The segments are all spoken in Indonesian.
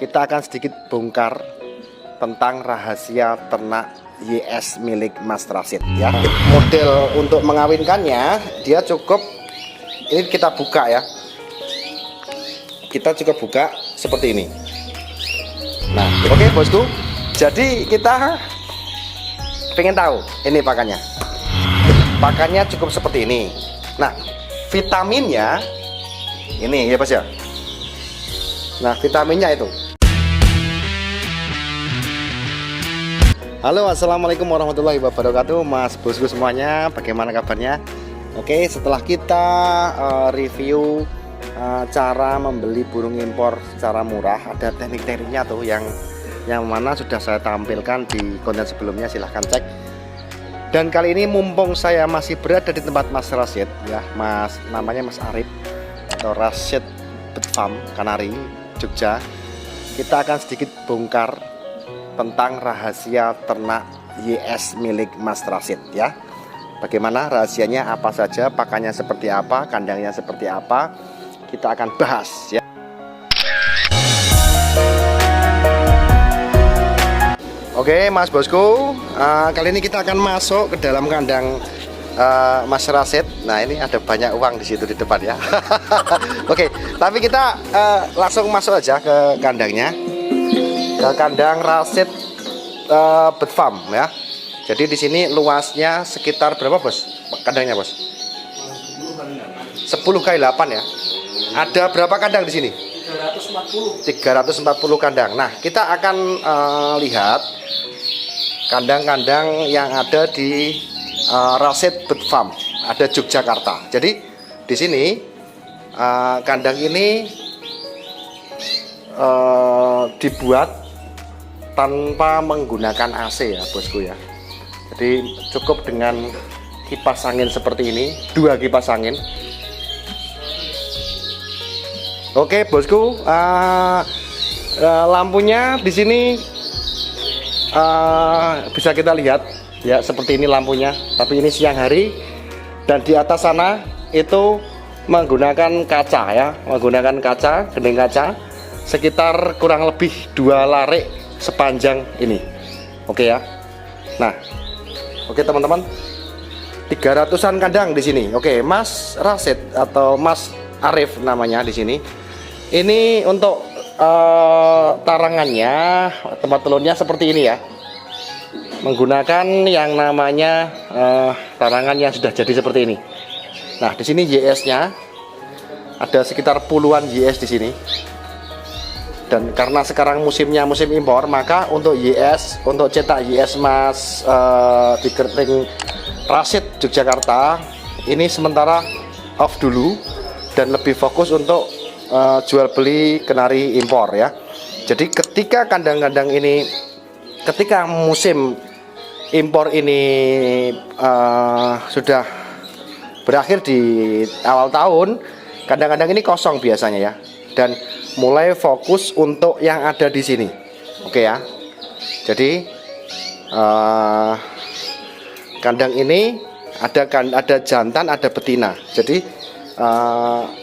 kita akan sedikit bongkar tentang rahasia ternak YS milik Mas Rashid ya. Model untuk mengawinkannya dia cukup, ini kita buka ya. Kita cukup buka seperti ini. Nah, oke bosku. Jadi kita pengen tahu ini pakannya. Pakannya cukup seperti ini. Nah, vitaminnya ini ya bos ya. Nah, vitaminnya itu. Halo, assalamualaikum warahmatullahi wabarakatuh, Mas bosku semuanya. Bagaimana kabarnya? Oke, setelah kita review cara membeli burung impor secara murah, ada teknik-tekniknya tuh yang mana sudah saya tampilkan di konten sebelumnya, silahkan cek. Dan kali ini mumpung saya masih berada di tempat Mas Rashid ya, Mas namanya Mas Arif atau Rashid Bird Farm Kanari Jogja, kita akan sedikit bongkar tentang rahasia ternak YS milik Mas Rashid ya. Bagaimana rahasianya, apa saja, pakannya seperti apa, kandangnya seperti apa, kita akan bahas ya. Oke Mas bosku, kali ini kita akan masuk ke dalam kandang Mas Rashid. Nah, ini ada banyak uang di situ di depan ya. Oke, tapi kita langsung masuk aja ke kandangnya, ke kandang Rashid Bird Farm ya. Jadi di sini luasnya sekitar berapa bos? Kandangnya bos? 10 kali 8 ya. Ada berapa kandang di sini? 340 kandang. Nah, kita akan lihat kandang-kandang yang ada di Rashid Bird Farm, ada Yogyakarta. Jadi di sini kandang ini dibuat tanpa menggunakan AC ya bosku ya. Jadi cukup dengan kipas angin seperti ini, 2 kipas angin. Oke bosku, lampunya di sini bisa kita lihat ya, seperti ini lampunya, tapi ini siang hari. Dan di atas sana itu menggunakan kaca ya, menggunakan kaca, gending kaca sekitar kurang lebih 2 larik sepanjang ini. Oke ya. Nah, oke teman-teman, 300-an kandang di sini. Oke, Mas Rashid atau Mas Arif namanya di sini. Ini untuk tarangannya, tempat telurnya seperti ini ya, menggunakan yang namanya tarangan yang sudah jadi seperti ini. Nah, di sini YS-nya ada sekitar puluhan YS di sini. Dan karena sekarang musimnya musim impor, maka untuk YS, untuk cetak YS Mas di Kering Rashid Yogyakarta ini sementara off dulu dan lebih fokus untuk jual beli kenari impor ya. Jadi ketika kandang-kandang ini, ketika musim impor ini sudah berakhir di awal tahun, kandang-kandang ini kosong biasanya ya, dan mulai fokus untuk yang ada di sini. Oke ya. Jadi kandang ini ada jantan, ada betina. Jadi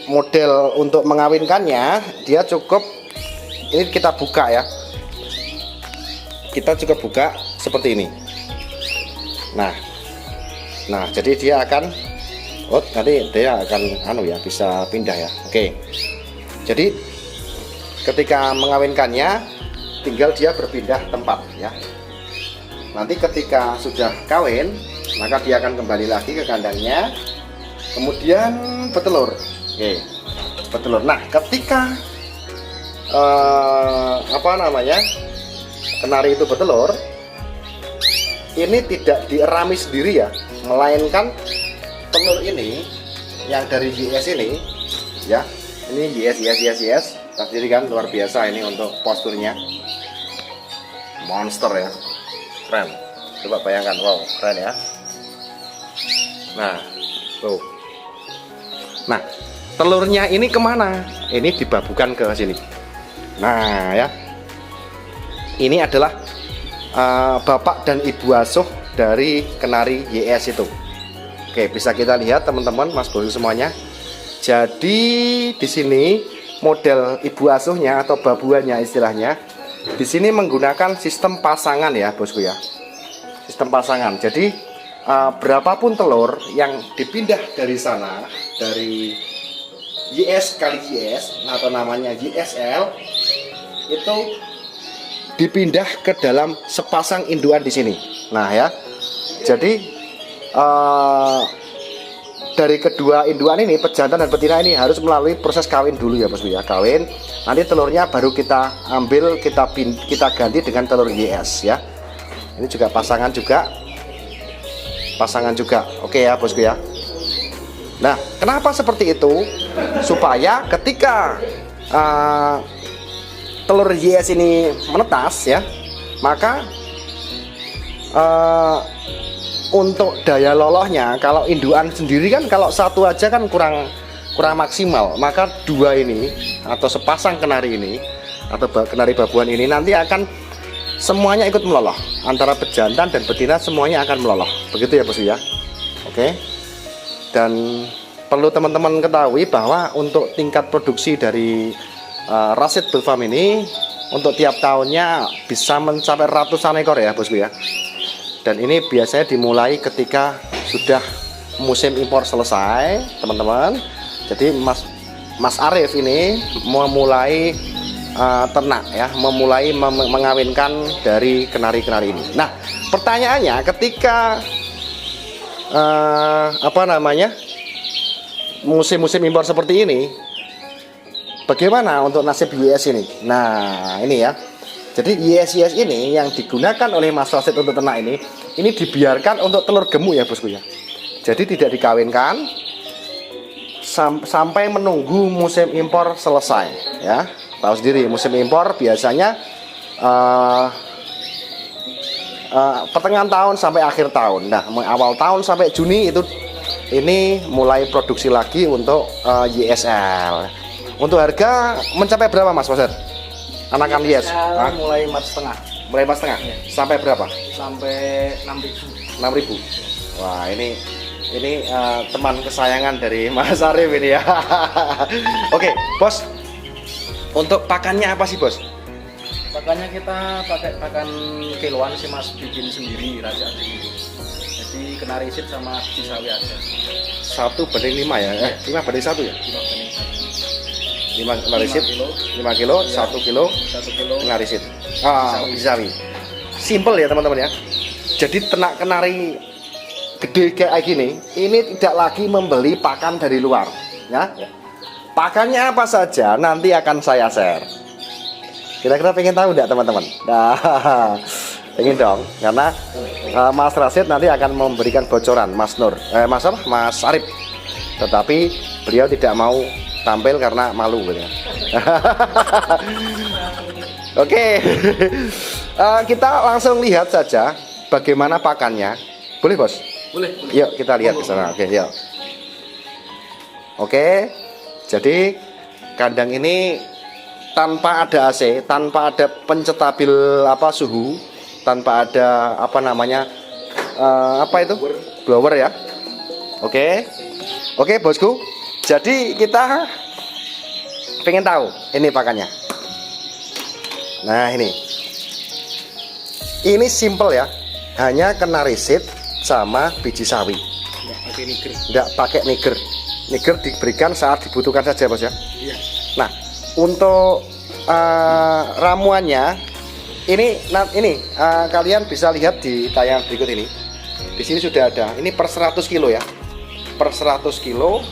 model untuk mengawinkannya dia cukup, ini kita buka ya, kita cukup buka seperti ini. Nah jadi dia akan nanti dia akan bisa pindah ya. Oke, jadi ketika mengawinkannya tinggal dia berpindah tempat ya. Nanti ketika sudah kawin, maka dia akan kembali lagi ke kandangnya, kemudian bertelur. Oke, bertelur. Nah, ketika kenari itu bertelur, ini tidak dierami sendiri ya, melainkan telur ini yang dari YS ini ya, ini YS tadi kan luar biasa ini untuk posturnya, monster ya, keren. Coba bayangkan, wow keren ya. Nah tuh, nah telurnya ini kemana? Ini dibabukan ke sini. Nah ya, ini adalah bapak dan ibu asuh dari kenari YS itu. Oke, bisa kita lihat teman-teman, Mas bosku semuanya. Jadi di sini model ibu asuhnya atau babuannya istilahnya, di sini menggunakan sistem pasangan ya bosku ya. Sistem pasangan. Jadi berapapun telur yang dipindah dari sana, dari YS kali YS atau namanya YSL, itu dipindah ke dalam sepasang induan di sini. Nah ya, jadi dari kedua induan ini, pejantan dan betina ini harus melalui proses kawin dulu ya bosku ya. Kawin, nanti telurnya baru kita ambil, kita ganti dengan telur YS ya. Ini juga pasangan juga, oke ya bosku ya. Nah, kenapa seperti itu? Supaya ketika telur YS ini menetas ya, maka untuk daya lolohnya, kalau induan sendiri kan kalau satu aja kan kurang maksimal, maka dua ini atau sepasang kenari ini atau kenari babuan ini nanti akan semuanya ikut meloloh, antara pejantan dan betina semuanya akan meloloh, begitu ya bosku ya. Oke. Dan perlu teman-teman ketahui bahwa untuk tingkat produksi dari Rashid Bull Farm ini untuk tiap tahunnya bisa mencapai ratusan ekor ya bosku ya. Dan ini biasanya dimulai ketika sudah musim impor selesai, teman-teman. Jadi Mas Arif ini memulai ternak ya, memulai mengawinkan dari kenari-kenari ini. Nah, pertanyaannya ketika musim-musim impor seperti ini, bagaimana untuk nasib YS ini? Nah, ini ya. Jadi YS ini yang digunakan oleh Mas Rashid untuk ternak ini dibiarkan untuk telur gemuk ya bosku ya. Jadi tidak dikawinkan sampai menunggu musim impor selesai ya. Tahu sendiri musim impor biasanya pertengahan tahun sampai akhir tahun. Nah, awal tahun sampai Juni ini mulai produksi lagi untuk YSL. Untuk harga mencapai berapa Mas Rashid? Anakan YS mulai 4,5. Mulai 4,5 ya? Sampai berapa? Sampai 6.000. 6.000. Wah, ini teman kesayangan dari Mas Arif ini ya. Oke, Bos. Untuk pakannya apa sih, Bos? Pakannya kita pakai pakan kiloan sih Mas, bikin sendiri, rasa sendiri. Jadi kena riset sama biji sawi aja. 1:5 ya? 5:1 ya? 5 riset, 5 kilo, 1 kilo kenari riset. Sawi. Simple ya teman-teman ya. Jadi ternak kenari gede kayak gini, ini tidak lagi membeli pakan dari luar ya. Pakannya apa saja nanti akan saya share. Kira-kira pengen tahu enggak teman-teman? Nah, pengen dong, karena Mas Rashid nanti akan memberikan bocoran, Mas Arif. Tetapi beliau tidak mau tampil karena malu gitu. Oke. Kita langsung lihat saja bagaimana pakannya. Boleh, Bos? Boleh. Yuk kita lihat ke sana. Oke, yuk. Oke. Jadi kandang ini tanpa ada AC, tanpa ada pencetabil suhu, tanpa ada blower ya. Oke. Oke, bosku. Jadi kita pengen tahu ini pakannya. Nah, ini simple ya, hanya kena riset sama biji sawi. Nggak pakai niger. Niger diberikan saat dibutuhkan saja, Bos ya. Iya. Nah, untuk ramuannya ini kalian bisa lihat di tayangan berikut ini. Di sini sudah ada. Ini per 100 kilo ya. Per 100 kilo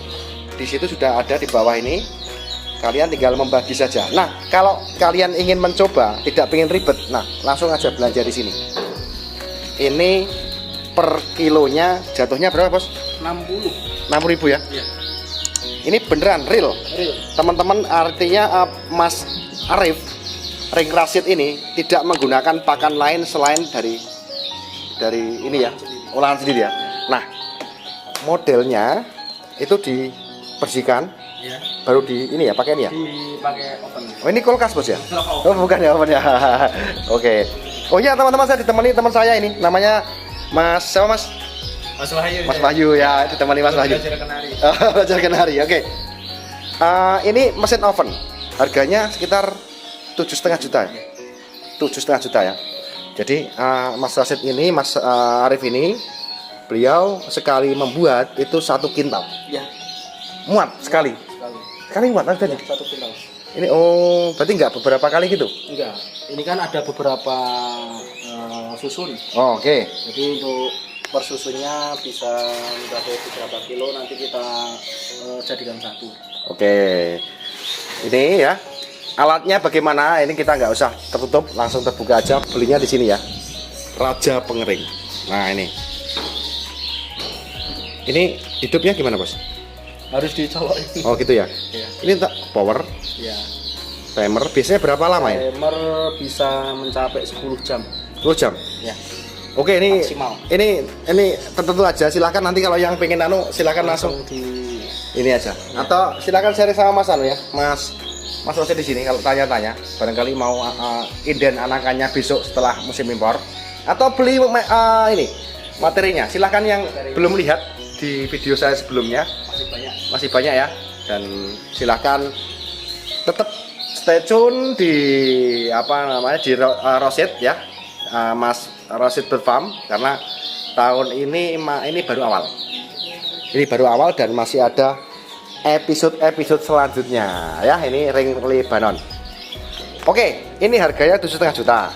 di situ sudah ada di bawah ini. Kalian tinggal membagi saja. Nah, kalau kalian ingin mencoba, tidak ingin ribet, nah langsung aja belanja di sini. Ini per kilonya jatuhnya berapa, Bos? 60.000 ya? Iya. Ini beneran real. Teman-teman, artinya Mas Arif Rashid ini tidak menggunakan pakan lain selain dari ini ya, olahan sendiri ya. Nah, modelnya itu dibersihkan, ya. Baru ini ya, pakai ini ya. Dipakai oven. Oh, ini kulkas, Bos ya? Oh, bukan ya oven ya. Oke. Oh iya, teman-teman, saya ditemani teman saya ini, namanya Mas siapa, Mas? Mas Wahyu. Mas Wahyu ya, ditemani Mas Wahyu. Belajar kenari. Belajar kenari. Oke. Ini mesin oven. harganya sekitar 7,5 juta ya. 7,5 juta ya. Jadi Mas Rasid ini, Mas Arif ini, beliau sekali membuat itu 1 kintal. Ya. Muat sekali. Sekali muat aja. Ya, 1 kintal. Ini berarti nggak beberapa kali gitu? Enggak. Ini kan ada beberapa susun. Oh, oke. Jadi untuk per susunya bisa mencapai beberapa kilo, nanti kita jadikan satu. Oke. Ini ya. Alatnya bagaimana? Ini kita nggak usah tertutup, langsung terbuka aja. Belinya di sini ya. Raja Pengering. Nah, ini. Ini hidupnya gimana, Bos? Harus dicolokin. Oh, gitu ya. Ya. Ini tak power, Ya. timer. Biasanya berapa lama ya? Timer bisa mencapai 10 jam. 10 jam. Ya. Oke, ini Maksimal. ini tertentu aja. Silakan nanti kalau yang pengen silakan langsung di ini aja. Atau silakan share sama Mas ya. Mas Rasid di sini kalau tanya-tanya, barangkali mau inden anakannya besok setelah musim impor atau beli ini materinya. Silakan yang belum lihat di video saya sebelumnya, masih banyak ya, dan silakan tetap stay tune di di Rasid ya, Mas Rasid Bird Farm, karena tahun ini baru awal. Ini baru awal dan masih ada episode selanjutnya ya. Ini ring Lebanon. Oke, ini harganya 7,5 juta.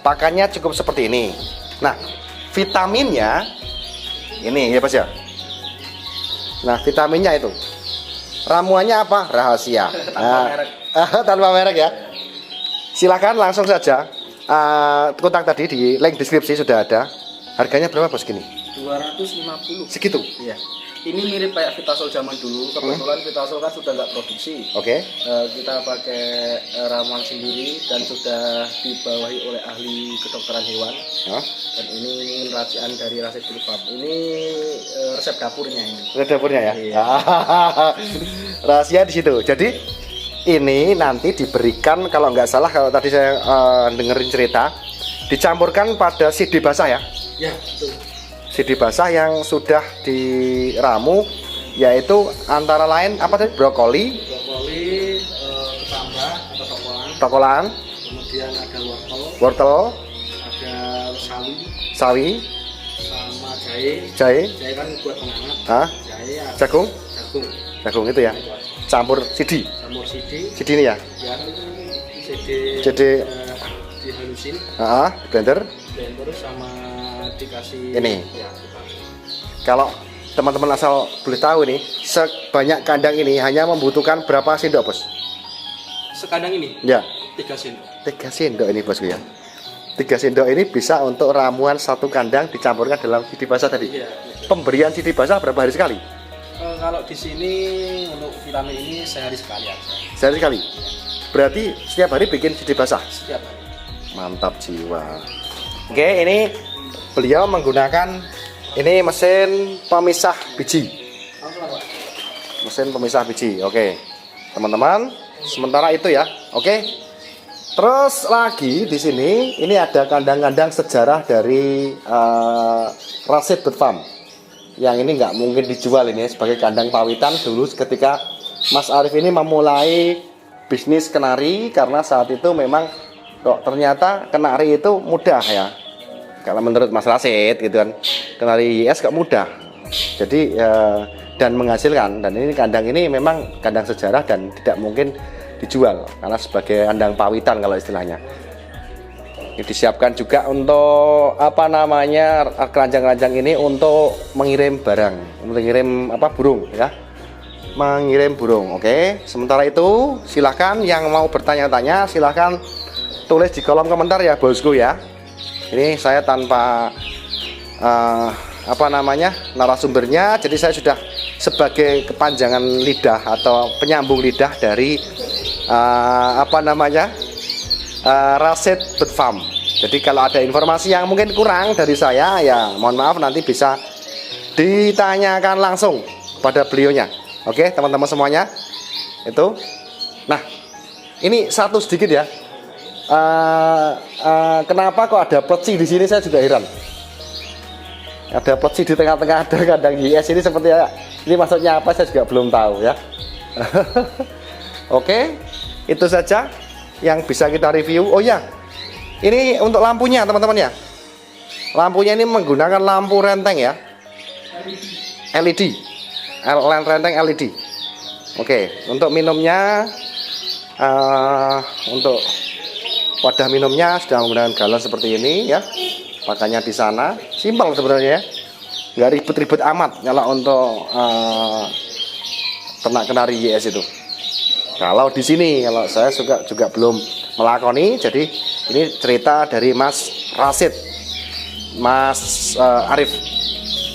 Pakannya cukup seperti ini. Nah, vitaminnya ini ya, Mas ya. Nah, vitaminnya itu. Ramuannya apa? Rahasia. Tanpa merek ya. Silakan langsung saja kontak tadi di link deskripsi sudah ada. Harganya berapa, Bos, gini? 250. Segitu. Iya. Ini mirip kayak Vitasol zaman dulu. Kebetulan Vitasol kan sudah nggak produksi. Oke. Kita pakai ramuan sendiri dan sudah dibawahi oleh ahli kedokteran hewan. Dan ini racian dari Rasid Bird Farm. Ini resep dapurnya ini. Resep dapurnya ya. Iya. Rahasia di situ. Jadi ini nanti diberikan, kalau nggak salah, kalau tadi saya dengerin cerita, dicampurkan pada CD basah ya. Ya, betul. CD basah yang sudah diramu, yaitu antara lain apa tadi? Brokoli, Ketambah atau tokolan, kemudian ada wortel, ada sawi, sama jahe. jahe, Kan buat penghangat. Jahe, jagung jagung. itu ya. Campur CD. Campur CD. CD ini ya. Yang CD dihalusin. Blender Sama dikasih ini. Ya, kalau teman-teman asal boleh tahu nih, sebanyak kandang ini hanya membutuhkan berapa sendok, Bos? sekadang ini Ya, 3 sendok. 3 sendok ini, Bosku ya. 3 sendok ini bisa untuk ramuan satu kandang dicampurkan dalam CD basah tadi. Iya. Pemberian CD basah berapa hari sekali? Kalau di sini untuk vitamin ini sehari sekali aja. Sehari sekali. Berarti setiap hari bikin CD basah. Setiap hari. Mantap jiwa. Oke, ini beliau menggunakan ini mesin pemisah biji. Langsung apa? Mesin pemisah biji. Oke. Teman-teman, sementara itu ya. Oke. Terus lagi di sini ini ada kandang-kandang sejarah dari Rasid Bird Farm. Yang ini nggak mungkin dijual ini sebagai kandang pawitan dulu ketika Mas Arif ini memulai bisnis kenari, karena saat itu memang kok ternyata kenari itu mudah ya. Kalau menurut Mas Rasid gitu kan, kenari IS kok mudah. Jadi dan menghasilkan, dan ini kandang ini memang kandang sejarah dan tidak mungkin dijual karena sebagai kandang pawitan kalau istilahnya. Ini disiapkan juga untuk keranjang-keranjang ini untuk mengirim barang, mengirim burung ya. Mengirim burung. Oke. Sementara itu silahkan yang mau bertanya-tanya silahkan tulis di kolom komentar ya, bosku ya. Ini saya tanpa narasumbernya, jadi saya sudah sebagai kepanjangan lidah atau penyambung lidah dari Rasid Bird Farm. Jadi kalau ada informasi yang mungkin kurang dari saya, ya mohon maaf, nanti bisa ditanyakan langsung pada beliaunya. Oke, teman-teman semuanya. Itu. Nah, ini satu sedikit ya. Kenapa kok ada pleci di sini, saya juga heran. Ada pleci di tengah-tengah ada kandang IS ini seperti ini, maksudnya apa saya juga belum tahu ya. Oke, itu saja yang bisa kita review. Oh ya, ini untuk lampunya teman-teman ya. Lampunya ini menggunakan lampu renteng ya, LED, renteng LED. Oke, untuk minumnya, untuk wadah minumnya sudah menggunakan galon seperti ini ya. Makanya di sana simpel sebenarnya ya, nggak ribet-ribet amat kalau untuk ternak kenari YS itu. Kalau di sini, kalau saya juga belum melakoni, jadi ini cerita dari Mas Rasid, Mas Arif.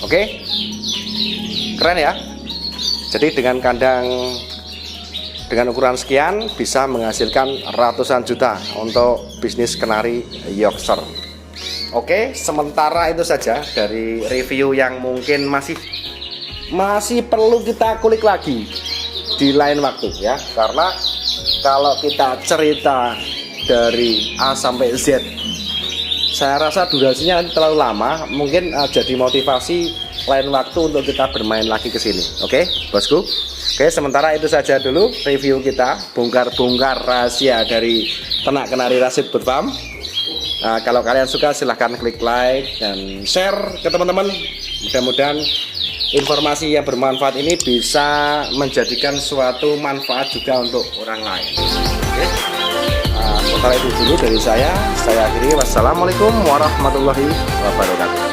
Oke, keren ya. Jadi dengan kandang dengan ukuran sekian bisa menghasilkan ratusan juta untuk bisnis kenari Yorkshire. Oke, sementara itu saja dari review yang mungkin masih perlu kita kulik lagi di lain waktu ya. Karena kalau kita cerita dari A sampai Z, saya rasa durasinya terlalu lama. Mungkin jadi motivasi lain waktu untuk kita bermain lagi ke sini. Oke, bosku. Oke, sementara itu saja dulu review kita, bongkar-bongkar rahasia dari ternak kenari Rasid Bird Farm. Kalau kalian suka silahkan klik like dan share ke teman-teman. Mudah-mudahan informasi yang bermanfaat ini bisa menjadikan suatu manfaat juga untuk orang lain. Oke. Sementara itu dulu dari saya akhiri. Wassalamualaikum warahmatullahi wabarakatuh.